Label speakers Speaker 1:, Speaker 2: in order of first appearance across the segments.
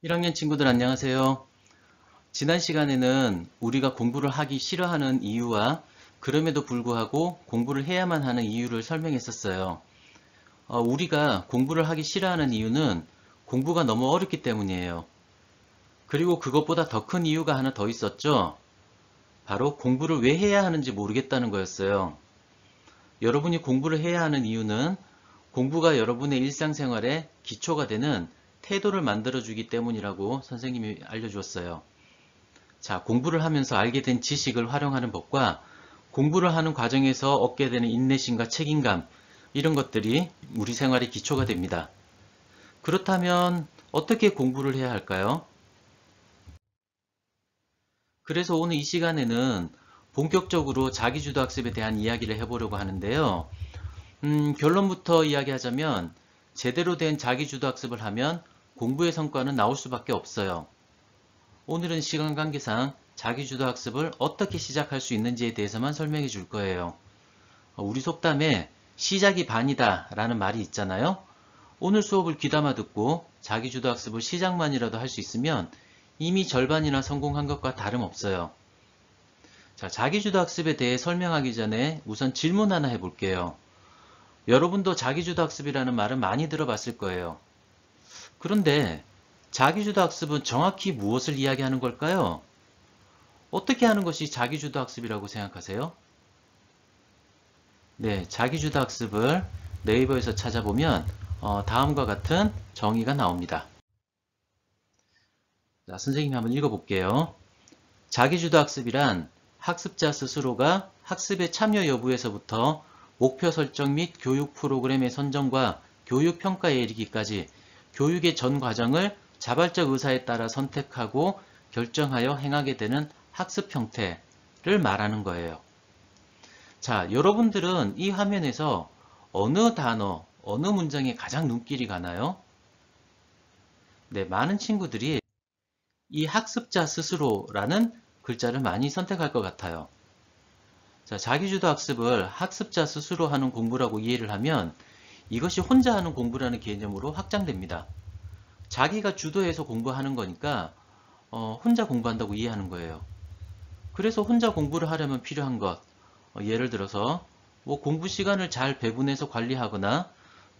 Speaker 1: 1학년 친구들 안녕하세요. 지난 시간에는 우리가 공부를 하기 싫어하는 이유와 그럼에도 불구하고 공부를 해야만 하는 이유를 설명했었어요. 우리가 공부를 하기 싫어하는 이유는 공부가 너무 어렵기 때문이에요. 그리고 그것보다 더 큰 이유가 하나 더 있었죠. 바로 공부를 왜 해야 하는지 모르겠다는 거였어요. 여러분이 공부를 해야 하는 이유는 공부가 여러분의 일상생활에 기초가 되는 태도를 만들어주기 때문이라고 선생님이 알려주었어요. 자, 공부를 하면서 알게 된 지식을 활용하는 법과 공부를 하는 과정에서 얻게 되는 인내심과 책임감, 이런 것들이 우리 생활의 기초가 됩니다. 그렇다면 어떻게 공부를 해야 할까요? 그래서 오늘 이 시간에는 본격적으로 자기주도 학습에 대한 이야기를 해보려고 하는데요. 결론부터 이야기하자면 제대로 된 자기주도 학습을 하면 공부의 성과는 나올 수밖에 없어요. 오늘은 시간 관계상 자기주도 학습을 어떻게 시작할 수 있는지에 대해서만 설명해 줄 거예요. 우리 속담에 시작이 반이다 라는 말이 있잖아요. 오늘 수업을 귀담아 듣고 자기주도 학습을 시작만이라도 할 수 있으면 이미 절반이나 성공한 것과 다름없어요. 자, 자기주도 학습에 대해 설명하기 전에 우선 질문 하나 해볼게요. 여러분도 자기주도 학습이라는 말은 많이 들어봤을 거예요. 그런데 자기주도 학습은 정확히 무엇을 이야기하는 걸까요? 어떻게 하는 것이 자기주도 학습이라고 생각하세요? 네, 자기주도 학습을 네이버에서 찾아보면 다음과 같은 정의가 나옵니다. 자, 선생님이 한번 읽어볼게요. 자기주도 학습이란 학습자 스스로가 학습의 참여 여부에서부터 목표 설정 및 교육 프로그램의 선정과 교육 평가에 이르기까지 교육의 전 과정을 자발적 의사에 따라 선택하고 결정하여 행하게 되는 학습 형태를 말하는 거예요. 자, 여러분들은 이 화면에서 어느 단어, 어느 문장에 가장 눈길이 가나요? 네, 많은 친구들이 이 학습자 스스로라는 글자를 많이 선택할 것 같아요. 자, 자기주도 학습을 학습자 스스로 하는 공부라고 이해를 하면 이것이 혼자 하는 공부라는 개념으로 확장됩니다. 자기가 주도해서 공부하는 거니까 혼자 공부한다고 이해하는 거예요. 그래서 혼자 공부를 하려면 필요한 것, 예를 들어서 뭐 공부 시간을 잘 배분해서 관리하거나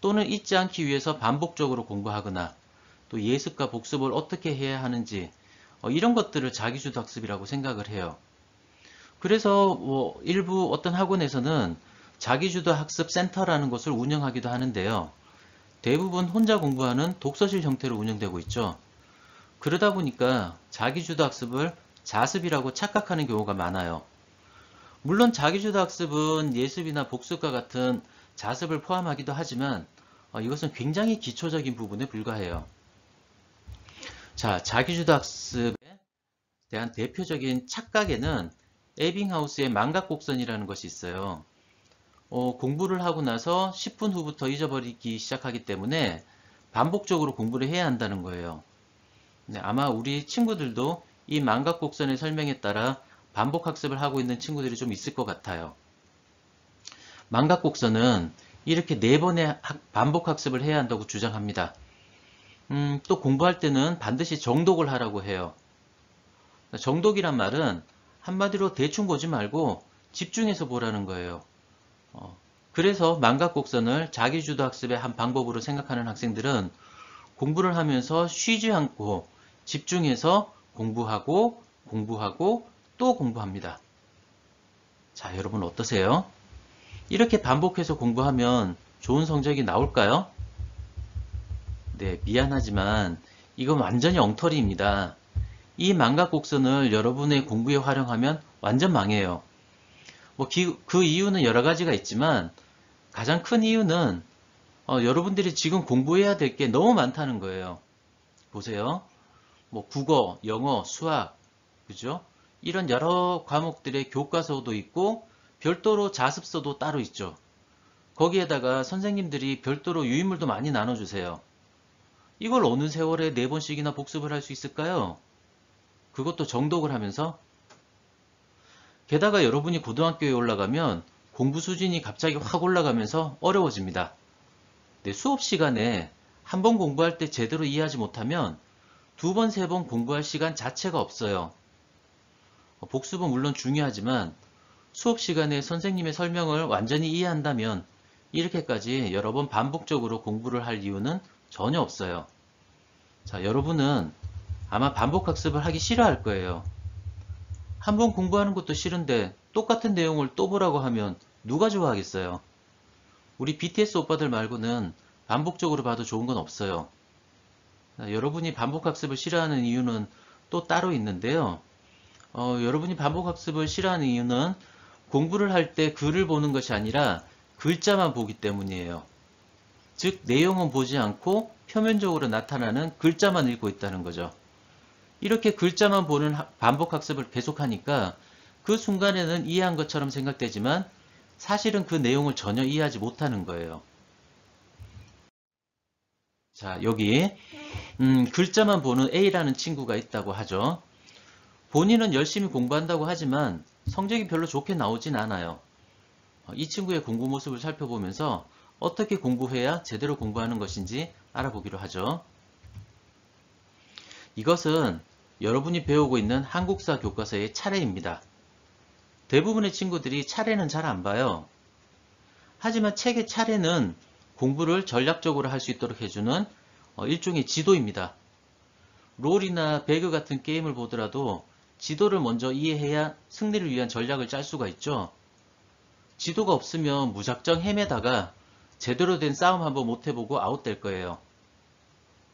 Speaker 1: 또는 잊지 않기 위해서 반복적으로 공부하거나 또 예습과 복습을 어떻게 해야 하는지 이런 것들을 자기주도 학습이라고 생각을 해요. 그래서 뭐 일부 어떤 학원에서는 자기주도 학습 센터라는 것을 운영하기도 하는데요. 대부분 혼자 공부하는 독서실 형태로 운영되고 있죠. 그러다 보니까 자기주도 학습을 자습이라고 착각하는 경우가 많아요. 물론 자기주도 학습은 예습이나 복습과 같은 자습을 포함하기도 하지만 이것은 굉장히 기초적인 부분에 불과해요. 자, 자기주도 학습에 대한 대표적인 착각에는 에빙하우스의 망각곡선이라는 것이 있어요. 공부를 하고 나서 10분 후부터 잊어버리기 시작하기 때문에 반복적으로 공부를 해야 한다는 거예요. 네, 아마 우리 친구들도 이 망각곡선의 설명에 따라 반복 학습을 하고 있는 친구들이 좀 있을 것 같아요. 망각곡선은 이렇게 4번의 반복 학습을 해야 한다고 주장합니다. 또 공부할 때는 반드시 정독을 하라고 해요. 정독이란 말은 한마디로 대충 보지 말고 집중해서 보라는 거예요. 그래서 망각곡선을 자기주도 학습의 한 방법으로 생각하는 학생들은 공부를 하면서 쉬지 않고 집중해서 공부하고 또 공부합니다. 자, 여러분 어떠세요? 이렇게 반복해서 공부하면 좋은 성적이 나올까요? 네, 미안하지만 이건 완전히 엉터리입니다. 이 망각곡선을 여러분의 공부에 활용하면 완전 망해요. 그 이유는 여러 가지가 있지만 가장 큰 이유는 여러분들이 지금 공부해야 될 게 너무 많다는 거예요. 보세요. 뭐 국어, 영어, 수학, 그죠? 이런 여러 과목들의 교과서도 있고 별도로 자습서도 따로 있죠. 거기에다가 선생님들이 별도로 유인물도 많이 나눠주세요. 이걸 어느 세월에 4번씩이나 복습을 할 수 있을까요? 그것도 정독을 하면서. 게다가 여러분이 고등학교에 올라가면 공부 수준이 갑자기 확 올라가면서 어려워집니다. 네, 수업 시간에 한 번 공부할 때 제대로 이해하지 못하면 두 번, 세 번 공부할 시간 자체가 없어요. 복습은 물론 중요하지만 수업 시간에 선생님의 설명을 완전히 이해한다면 이렇게까지 여러 번 반복적으로 공부를 할 이유는 전혀 없어요. 자, 여러분은 아마 반복학습을 하기 싫어할 거예요. 한 번 공부하는 것도 싫은데 똑같은 내용을 또 보라고 하면 누가 좋아하겠어요? 우리 BTS 오빠들 말고는 반복적으로 봐도 좋은 건 없어요. 여러분이 반복학습을 싫어하는 이유는 또 따로 있는데요. 여러분이 반복학습을 싫어하는 이유는 공부를 할 때 글을 보는 것이 아니라 글자만 보기 때문이에요. 즉 내용은 보지 않고 표면적으로 나타나는 글자만 읽고 있다는 거죠. 이렇게 글자만 보는 반복학습을 계속하니까 그 순간에는 이해한 것처럼 생각되지만 사실은 그 내용을 전혀 이해하지 못하는 거예요. 자, 여기 글자만 보는 A라는 친구가 있다고 하죠. 본인은 열심히 공부한다고 하지만 성적이 별로 좋게 나오진 않아요. 이 친구의 공부 모습을 살펴보면서 어떻게 공부해야 제대로 공부하는 것인지 알아보기로 하죠. 이것은 여러분이 배우고 있는 한국사 교과서의 차례입니다. 대부분의 친구들이 차례는 잘 안 봐요. 하지만 책의 차례는 공부를 전략적으로 할 수 있도록 해주는 일종의 지도입니다. 롤이나 배그 같은 게임을 보더라도 지도를 먼저 이해해야 승리를 위한 전략을 짤 수가 있죠. 지도가 없으면 무작정 헤매다가 제대로 된 싸움 한번 못 해보고 아웃될 거예요.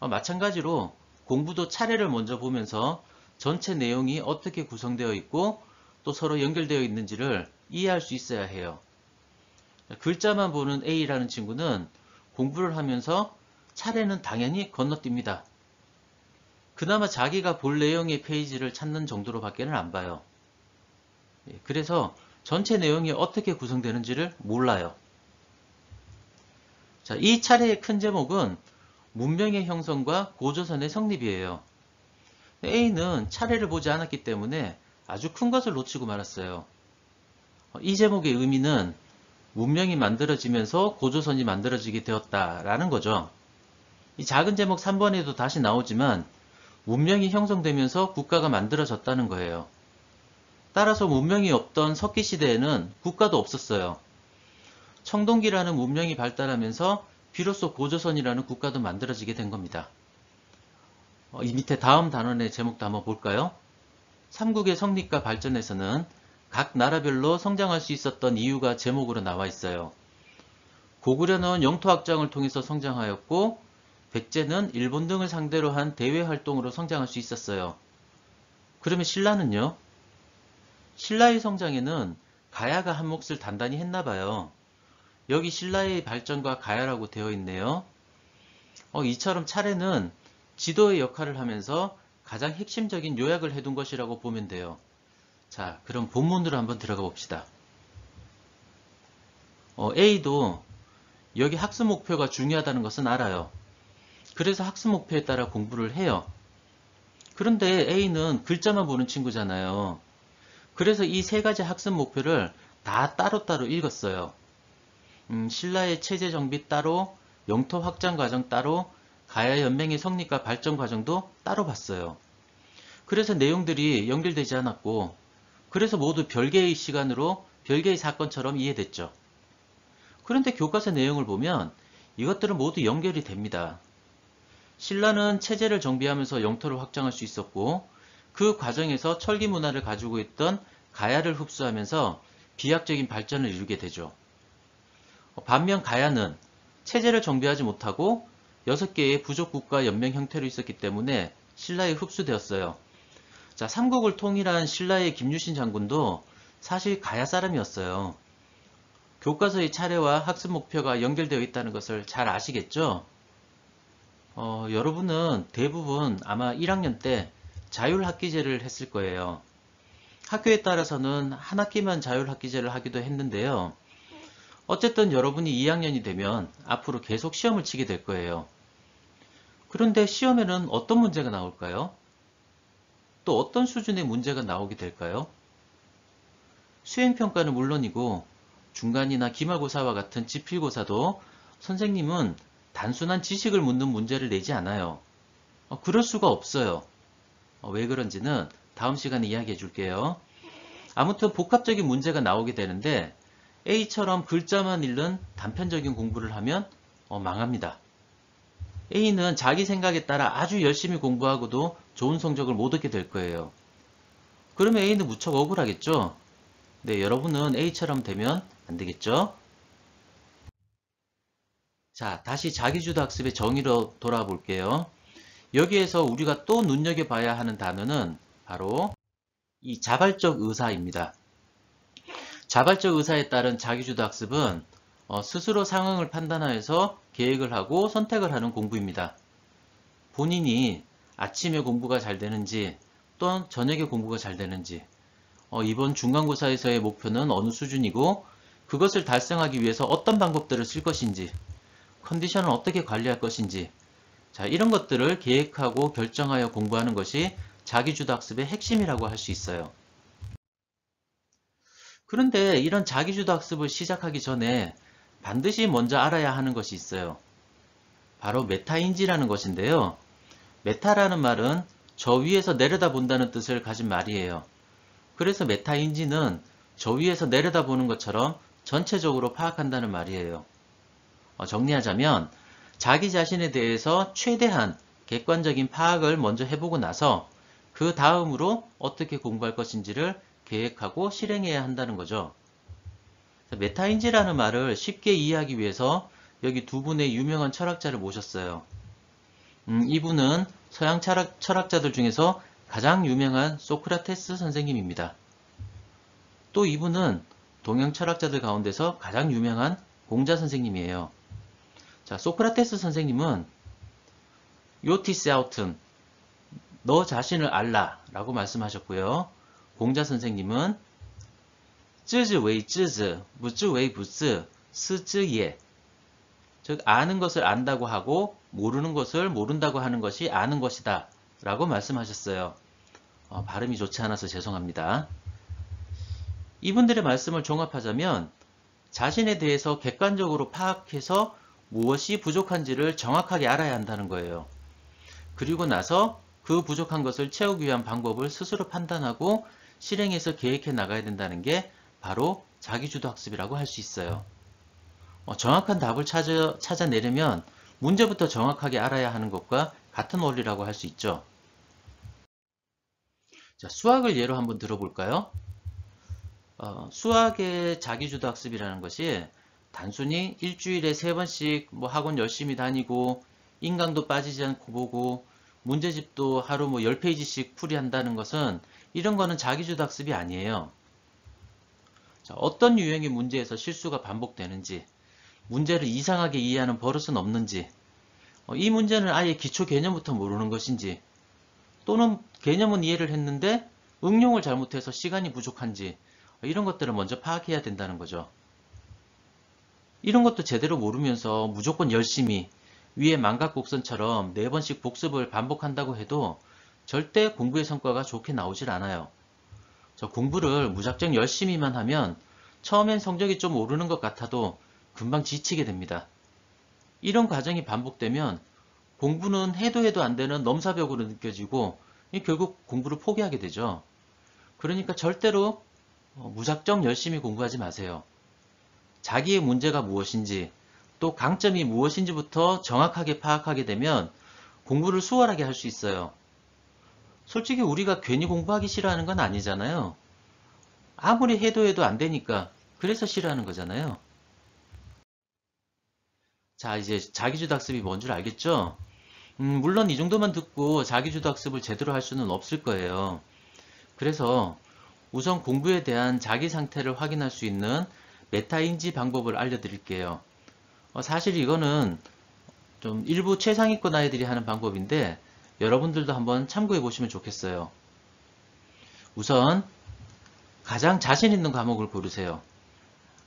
Speaker 1: 마찬가지로 공부도 차례를 먼저 보면서 전체 내용이 어떻게 구성되어 있고 또 서로 연결되어 있는지를 이해할 수 있어야 해요. 글자만 보는 A라는 친구는 공부를 하면서 차례는 당연히 건너뜁니다. 그나마 자기가 볼 내용의 페이지를 찾는 정도로 밖에는 안 봐요. 그래서 전체 내용이 어떻게 구성되는지를 몰라요. 자, 이 차례의 큰 제목은 문명의 형성과 고조선의 성립이에요. A는 차례를 보지 않았기 때문에 아주 큰 것을 놓치고 말았어요. 이 제목의 의미는 문명이 만들어지면서 고조선이 만들어지게 되었다라는 거죠. 이 작은 제목 3번에도 다시 나오지만 문명이 형성되면서 국가가 만들어졌다는 거예요. 따라서 문명이 없던 석기시대에는 국가도 없었어요. 청동기라는 문명이 발달하면서 비로소 고조선이라는 국가도 만들어지게 된 겁니다. 이 밑에 다음 단원의 제목도 한번 볼까요? 삼국의 성립과 발전에서는 각 나라별로 성장할 수 있었던 이유가 제목으로 나와 있어요. 고구려는 영토 확장을 통해서 성장하였고 백제는 일본 등을 상대로 한 대외 활동으로 성장할 수 있었어요. 그러면 신라는요? 신라의 성장에는 가야가 한 몫을 단단히 했나 봐요. 여기 신라의 발전과 가야라고 되어 있네요. 이처럼 차례는 지도의 역할을 하면서 가장 핵심적인 요약을 해둔 것이라고 보면 돼요. 자, 그럼 본문으로 한번 들어가 봅시다. A도 여기 학습 목표가 중요하다는 것은 알아요. 그래서 학습 목표에 따라 공부를 해요. 그런데 A는 글자만 보는 친구잖아요. 그래서 이 세 가지 학습 목표를 다 따로따로 읽었어요. 신라의 체제 정비 따로, 영토 확장 과정 따로, 가야 연맹의 성립과 발전 과정도 따로 봤어요. 그래서 내용들이 연결되지 않았고, 그래서 모두 별개의 시간으로 별개의 사건처럼 이해됐죠. 그런데 교과서 내용을 보면 이것들은 모두 연결이 됩니다. 신라는 체제를 정비하면서 영토를 확장할 수 있었고, 그 과정에서 철기 문화를 가지고 있던 가야를 흡수하면서 비약적인 발전을 이루게 되죠. 반면 가야는 체제를 정비하지 못하고 6개의 부족국가 연맹 형태로 있었기 때문에 신라에 흡수되었어요. 자, 삼국을 통일한 신라의 김유신 장군도 사실 가야 사람이었어요. 교과서의 차례와 학습 목표가 연결되어 있다는 것을 잘 아시겠죠? 여러분은 대부분 아마 1학년 때 자율학기제를 했을 거예요. 학교에 따라서는 한 학기만 자율학기제를 하기도 했는데요. 어쨌든 여러분이 2학년이 되면 앞으로 계속 시험을 치게 될 거예요. 그런데 시험에는 어떤 문제가 나올까요? 또 어떤 수준의 문제가 나오게 될까요? 수행평가는 물론이고 중간이나 기말고사와 같은 지필고사도 선생님은 단순한 지식을 묻는 문제를 내지 않아요. 그럴 수가 없어요. 왜 그런지는 다음 시간에 이야기해 줄게요. 아무튼 복합적인 문제가 나오게 되는데 A처럼 글자만 읽는 단편적인 공부를 하면 망합니다. A는 자기 생각에 따라 아주 열심히 공부하고도 좋은 성적을 못 얻게 될 거예요. 그러면 A는 무척 억울하겠죠? 네, 여러분은 A처럼 되면 안 되겠죠? 자, 다시 자기주도 학습의 정의로 돌아볼게요. 여기에서 우리가 또 눈여겨봐야 하는 단어는 바로 이 자발적 의사입니다. 자발적 의사에 따른 자기주도 학습은 스스로 상황을 판단하여서 계획을 하고 선택을 하는 공부입니다. 본인이 아침에 공부가 잘 되는지 또는 저녁에 공부가 잘 되는지 이번 중간고사에서의 목표는 어느 수준이고 그것을 달성하기 위해서 어떤 방법들을 쓸 것인지 컨디션을 어떻게 관리할 것인지 자, 이런 것들을 계획하고 결정하여 공부하는 것이 자기주도 학습의 핵심이라고 할 수 있어요. 그런데 이런 자기주도 학습을 시작하기 전에 반드시 먼저 알아야 하는 것이 있어요. 바로 메타인지라는 것인데요. 메타라는 말은 저 위에서 내려다본다는 뜻을 가진 말이에요. 그래서 메타인지는 저 위에서 내려다보는 것처럼 전체적으로 파악한다는 말이에요. 정리하자면 자기 자신에 대해서 최대한 객관적인 파악을 먼저 해보고 나서 그 다음으로 어떻게 공부할 것인지를 계획하고 실행해야 한다는 거죠. 메타인지라는 말을 쉽게 이해하기 위해서 여기 두 분의 유명한 철학자를 모셨어요. 이분은 서양 철학자들 중에서 가장 유명한 소크라테스 선생님입니다. 또 이분은 동양 철학자들 가운데서 가장 유명한 공자 선생님이에요. 자, 소크라테스 선생님은 요티스 아우튼, 너 자신을 알라 라고 말씀하셨고요. 공자 선생님은 쯔즈 웨이 쯔즈, 무즈 웨이 부즈, 스즈예. 즉 아는 것을 안다고 하고 모르는 것을 모른다고 하는 것이 아는 것이다 라고 말씀하셨어요. 발음이 좋지 않아서 죄송합니다. 이분들의 말씀을 종합하자면 자신에 대해서 객관적으로 파악해서 무엇이 부족한지를 정확하게 알아야 한다는 거예요. 그리고 나서 그 부족한 것을 채우기 위한 방법을 스스로 판단하고 실행해서 계획해 나가야 된다는 게 바로 자기주도 학습이라고 할 수 있어요. 정확한 답을 찾아내려면 문제부터 정확하게 알아야 하는 것과 같은 원리라고 할 수 있죠. 자, 수학을 예로 한번 들어볼까요? 수학의 자기주도 학습이라는 것이 단순히 일주일에 3번씩 학원 열심히 다니고 인강도 빠지지 않고 보고 문제집도 하루 10페이지씩 풀이한다는 것은 이런 거는 자기주도 학습이 아니에요. 자, 어떤 유형의 문제에서 실수가 반복되는지 문제를 이상하게 이해하는 버릇은 없는지 이 문제는 아예 기초 개념부터 모르는 것인지 또는 개념은 이해를 했는데 응용을 잘못해서 시간이 부족한지 이런 것들을 먼저 파악해야 된다는 거죠. 이런 것도 제대로 모르면서 무조건 열심히 위에 망각곡선처럼 4번씩 복습을 반복한다고 해도 절대 공부의 성과가 좋게 나오질 않아요. 공부를 무작정 열심히만 하면 처음엔 성적이 좀 오르는 것 같아도 금방 지치게 됩니다. 이런 과정이 반복되면 공부는 해도 안 되는 넘사벽으로 느껴지고 결국 공부를 포기하게 되죠. 그러니까 절대로 무작정 열심히 공부하지 마세요. 자기의 문제가 무엇인지 또 강점이 무엇인지부터 정확하게 파악하게 되면 공부를 수월하게 할 수 있어요. 솔직히 우리가 괜히 공부하기 싫어하는 건 아니잖아요. 아무리 해도 안 되니까 그래서 싫어하는 거잖아요. 자, 이제 자기주도 학습이 뭔 줄 알겠죠? 물론 이 정도만 듣고 자기주도 학습을 제대로 할 수는 없을 거예요. 그래서 우선 공부에 대한 자기 상태를 확인할 수 있는 메타인지 방법을 알려드릴게요. 사실 이거는 좀 일부 최상위권 아이들이 하는 방법인데 여러분들도 한번 참고해 보시면 좋겠어요. 우선 가장 자신 있는 과목을 고르세요.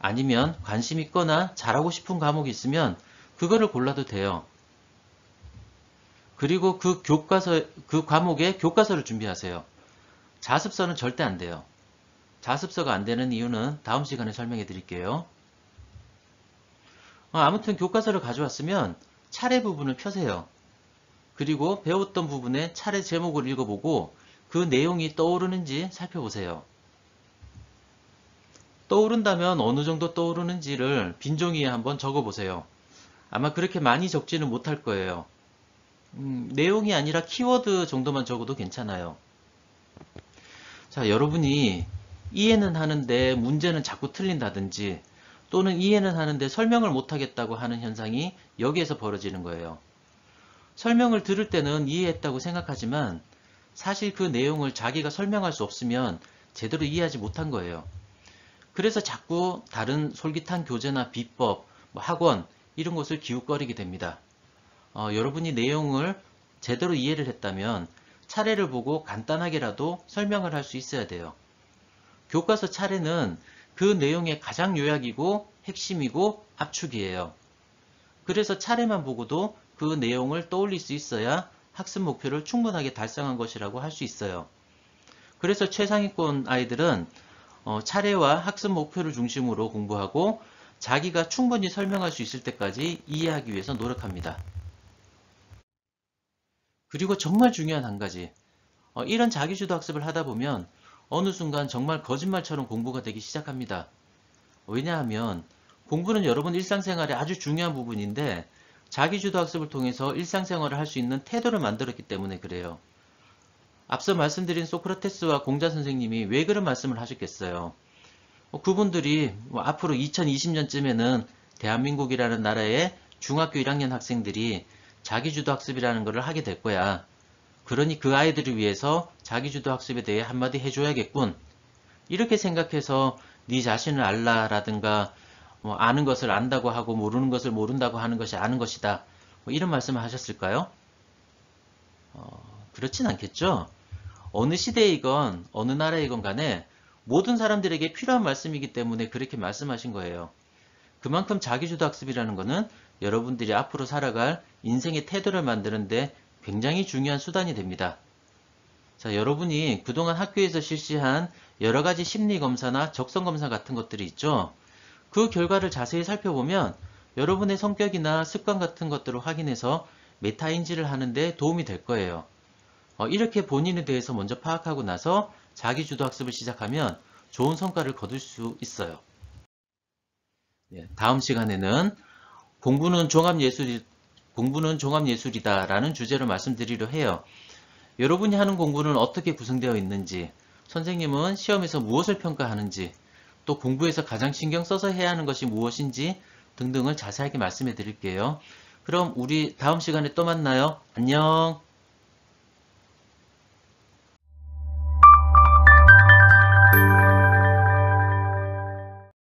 Speaker 1: 아니면 관심 있거나 잘하고 싶은 과목이 있으면 그거를 골라도 돼요. 그리고 그 과목의 교과서를 준비하세요. 자습서는 절대 안 돼요. 자습서가 안 되는 이유는 다음 시간에 설명해 드릴게요. 아무튼 교과서를 가져왔으면 차례 부분을 펴세요. 그리고 배웠던 부분의 차례 제목을 읽어보고 그 내용이 떠오르는지 살펴보세요. 떠오른다면 어느 정도 떠오르는지를 빈종이에 한번 적어보세요. 아마 그렇게 많이 적지는 못할 거예요. 내용이 아니라 키워드 정도만 적어도 괜찮아요. 자, 여러분이 이해는 하는데 문제는 자꾸 틀린다든지 또는 이해는 하는데 설명을 못하겠다고 하는 현상이 여기에서 벌어지는 거예요. 설명을 들을 때는 이해했다고 생각하지만 사실 그 내용을 자기가 설명할 수 없으면 제대로 이해하지 못한 거예요. 그래서 자꾸 다른 솔깃한 교재나 비법, 학원 이런 것을 기웃거리게 됩니다. 여러분이 내용을 제대로 이해를 했다면 차례를 보고 간단하게라도 설명을 할 수 있어야 돼요. 교과서 차례는 그 내용의 가장 요약이고 핵심이고 압축이에요. 그래서 차례만 보고도 그 내용을 떠올릴 수 있어야 학습 목표를 충분하게 달성한 것이라고 할 수 있어요. 그래서 최상위권 아이들은 차례와 학습 목표를 중심으로 공부하고 자기가 충분히 설명할 수 있을 때까지 이해하기 위해서 노력합니다. 그리고 정말 중요한 한 가지, 이런 자기주도 학습을 하다 보면 어느 순간 정말 거짓말처럼 공부가 되기 시작합니다. 왜냐하면 공부는 여러분 일상생활의 아주 중요한 부분인데 자기주도 학습을 통해서 일상생활을 할 수 있는 태도를 만들었기 때문에 그래요. 앞서 말씀드린 소크라테스와 공자 선생님이 왜 그런 말씀을 하셨겠어요? 그분들이 앞으로 2020년쯤에는 대한민국이라는 나라의 중학교 1학년 학생들이 자기주도 학습이라는 것을 하게 될 거야. 그러니 그 아이들을 위해서 자기주도 학습에 대해 한마디 해줘야겠군. 이렇게 생각해서 네 자신을 알라라든가 아는 것을 안다고 하고 모르는 것을 모른다고 하는 것이 아는 것이다. 이런 말씀을 하셨을까요? 그렇진 않겠죠? 어느 시대이건 어느 나라이건 간에 모든 사람들에게 필요한 말씀이기 때문에 그렇게 말씀하신 거예요. 그만큼 자기주도 학습이라는 것은 여러분들이 앞으로 살아갈 인생의 태도를 만드는데 굉장히 중요한 수단이 됩니다. 자, 여러분이 그동안 학교에서 실시한 여러가지 심리검사나 적성검사 같은 것들이 있죠. 그 결과를 자세히 살펴보면 여러분의 성격이나 습관 같은 것들을 확인해서 메타인지를 하는데 도움이 될 거예요. 이렇게 본인에 대해서 먼저 파악하고 나서 자기주도 학습을 시작하면 좋은 성과를 거둘 수 있어요. 다음 시간에는 공부는 종합예술이다 라는 주제로 말씀드리려 해요. 여러분이 하는 공부는 어떻게 구성되어 있는지, 선생님은 시험에서 무엇을 평가하는지, 또 공부에서 가장 신경 써서 해야 하는 것이 무엇인지 등등을 자세하게 말씀해 드릴게요. 그럼 우리 다음 시간에 또 만나요. 안녕.